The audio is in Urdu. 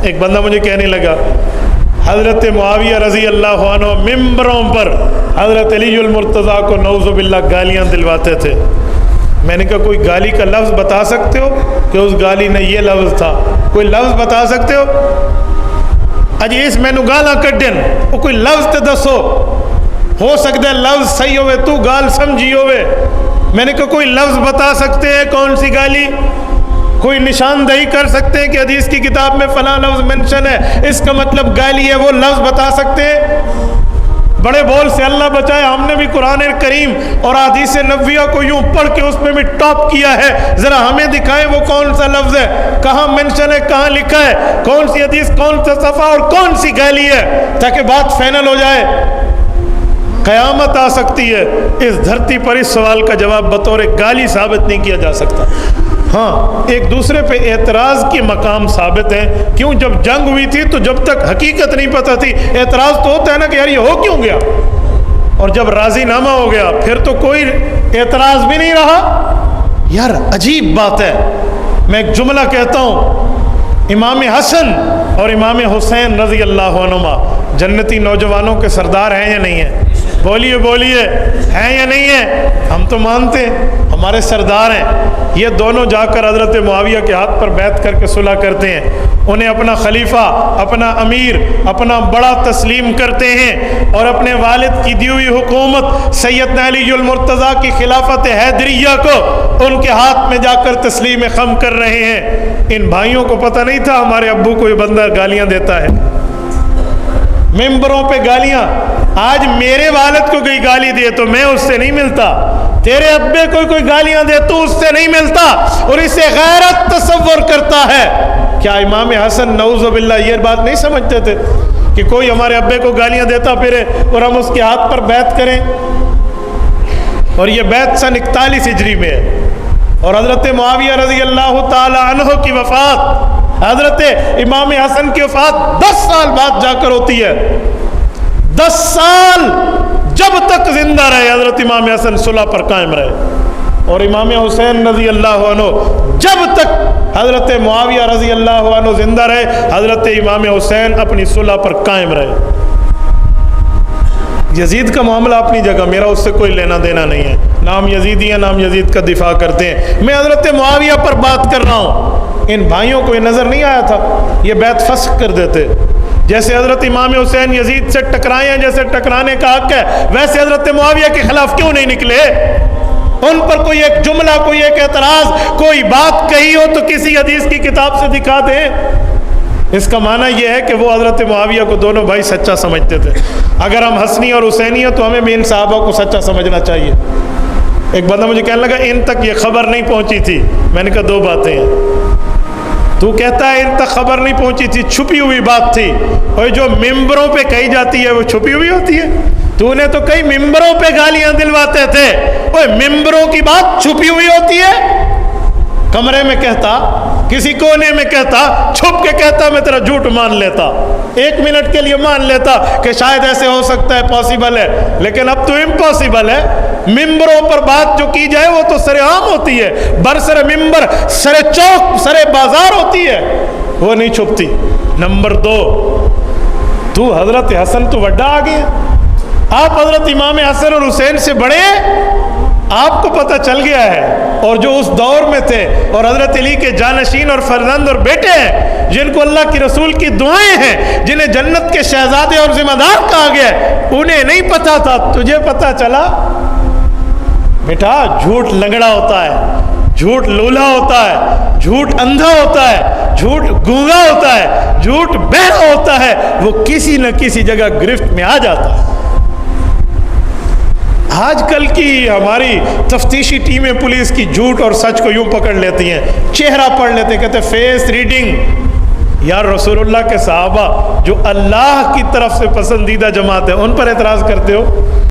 ایک بندہ مجھے کہنے لگا حضرت معاویہ رضی اللہ عنہ ممبروں پر حضرت علی المرتضیٰ کو نعوذ باللہ گالیاں دلواتے تھے. میں نے کہا کوئی گالی کا لفظ بتا سکتے ہو کہ اس گالی نے یہ لفظ تھا؟ کوئی لفظ بتا سکتے ہو؟ اجی اس میں گالاں کڈن وہ کوئی لفظ تے دسو. ہو سکتا ہے لفظ صحیح ہوئے تو گال سمجھی ہوئے. میں نے کہا کوئی لفظ بتا سکتے ہیں کون سی گالی؟ کوئی نشاندہی کر سکتے ہیں کہ حدیث کی کتاب میں فلاں لفظ منشن ہے اس کا مطلب گالی ہے؟ وہ لفظ بتا سکتے ہیں؟ بڑے بول سے اللہ بچائے. ہم نے بھی قرآن کریم اور حدیث نبویہ کو یوں پڑھ کے اس میں بھی ٹاپ کیا ہے. ذرا ہمیں دکھائیں وہ کون سا لفظ ہے, کہاں منشن ہے, کہاں لکھا ہے, کون سی حدیث, کون سا صفحہ اور کون سی گالی ہے, تاکہ بات فائنل ہو جائے. قیامت آ سکتی ہے, اس دھرتی پر اس سوال کا جواب بطور گالی ثابت نہیں کیا جا سکتا. ہاں ایک دوسرے پہ اعتراض کے مقام ثابت ہیں. کیوں؟ جب جنگ ہوئی تھی تو جب تک حقیقت نہیں پتہ تھی اعتراض تو ہوتا ہے نا کہ یار یہ ہو کیوں گیا, اور جب راضی نامہ ہو گیا پھر تو کوئی اعتراض بھی نہیں رہا. یار عجیب بات ہے. میں ایک جملہ کہتا ہوں, امام حسن اور امام حسین رضی اللہ عنہما جنتی نوجوانوں کے سردار ہیں یا نہیں ہیں؟ بولیے بولیے, ہیں یا نہیں ہیں؟ ہم تو مانتے ہیں ہمارے سردار ہیں. یہ دونوں جا کر حضرت معاویہ کے ہاتھ پر بیعت کر کے صلح کرتے ہیں. انہیں اپنا خلیفہ, اپنا امیر, اپنا بڑا تسلیم کرتے ہیں, اور اپنے والد کی دی ہوئی حکومت سیدنا علی المرتضیٰ کی خلافت حیدریہ کو ان کے ہاتھ میں جا کر تسلیم خم کر رہے ہیں. ان بھائیوں کو پتہ نہیں تھا ہمارے ابو کو یہ بندہ گالیاں دیتا ہے, ممبروں پہ گالیاں. آج میرے والد کو کوئی گالی دے تو میں اس سے نہیں ملتا, تیرے ابے کو کوئی گالیاں دے تو اس سے نہیں ملتا, اور اسے غیرت تصور کرتا ہے. کیا امام حسن نعوذ باللہ یہ بات نہیں سمجھتے تھے کہ کوئی ہمارے ابے کو گالیاں دیتا پھرے اور ہم اس کے ہاتھ پر بیعت کریں؟ اور یہ بیعت سن 41 ہجری میں ہے, اور حضرت معاویہ رضی اللہ تعالی عنہ کی وفات, حضرت امام حسن کی وفات 10 سال بعد جا کر ہوتی ہے. 10 سال جب تک زندہ رہے حضرت امام حسن صلح پر قائم رہے, اور امام حسین رضی اللہ عنہ جب تک حضرت معاویہ رضی اللہ عنہ زندہ رہے حضرت امام حسین اپنی صلح پر قائم رہے. یزید کا معاملہ اپنی جگہ, میرا اس سے کوئی لینا دینا نہیں ہے. نام یزیدی ہے, نام یزید کا دفاع کرتے ہیں. میں حضرت معاویہ پر بات کر رہا ہوں. ان بھائیوں کو یہ نظر نہیں آیا تھا یہ بیعت فسخ کر دیتے. جیسے حضرت امام حسین یزید سے ٹکرائے ہیں, جیسے ٹکرانے کا حق ہے, ویسے حضرت معاویہ کے خلاف کیوں نہیں نکلے؟ ان پر کوئی ایک جملہ, کوئی ایک اعتراض, کوئی بات کہی ہو تو کسی حدیث کی کتاب سے دکھا دیں. اس کا معنی یہ ہے کہ وہ حضرت معاویہ کو دونوں بھائی سچا سمجھتے تھے. اگر ہم حسنی اور حسینی ہیں تو ہمیں بھی ان صحابہ کو سچا سمجھنا چاہیے. ایک بندہ مجھے کہنے لگا ان تک یہ خبر نہیں پہنچی تھی. میں نے کہا 2 باتیں ہیں. تو کہتا ہے ان تک خبر نہیں پہنچی تھی, چھپی ہوئی بات تھی, اور جو ممبروں پہ کہی جاتی ہے وہ چھپی ہوئی ہوتی ہے. تو نے تو کئی ممبروں پہ گالیاں دلواتے تھے, وہ ممبروں کی بات چھپی ہوئی ہوتی ہے. کمرے میں کہتا, کسی کونے میں کہتا, چھپ کے کہتا, میں تیرا جھوٹ مان لیتا, 1 منٹ کے لیے مان لیتا کہ شاید ایسے ہو سکتا ہے, پاسبل ہے. لیکن اب تو امپاسبل ہے. ممبروں پر بات جو کی جائے وہ تو سر عام ہوتی ہے, برسر ممبر, سر چوک, سر بازار ہوتی ہے, وہ نہیں چھپتی. نمبر 2, تو حضرت حسن تو وڈا آ گئے, آپ حضرت امام حسن اور حسین سے بڑے, آپ کو پتہ چل گیا ہے. اور جو اس دور میں تھے اور حضرت علی کے جانشین اور فرزند اور بیٹے ہیں, جن کو اللہ کی رسول کی دعائیں ہیں, جنہیں جنت کے شہزادے اور ذمہ دار کہا گیا, انہیں نہیں پتا تھا, تجھے پتا چلا. بیٹا جھوٹ لنگڑا ہوتا ہے, جھوٹ لولا ہوتا ہے, جھوٹ اندھا ہوتا ہے, جھوٹ گونگا ہوتا ہے, جھوٹ بہرا ہوتا ہے, وہ کسی نہ کسی جگہ گرفت میں آ جاتا ہے. آج کل کی ہماری تفتیشی ٹیمیں پولیس کی جھوٹ اور سچ کو یوں پکڑ لیتی ہیں, چہرہ پڑھ لیتے ہیں, کہتے ہیں فیس ریڈنگ. یار رسول اللہ کے صحابہ جو اللہ کی طرف سے پسندیدہ جماعت ہے ان پر اعتراض کرتے ہو.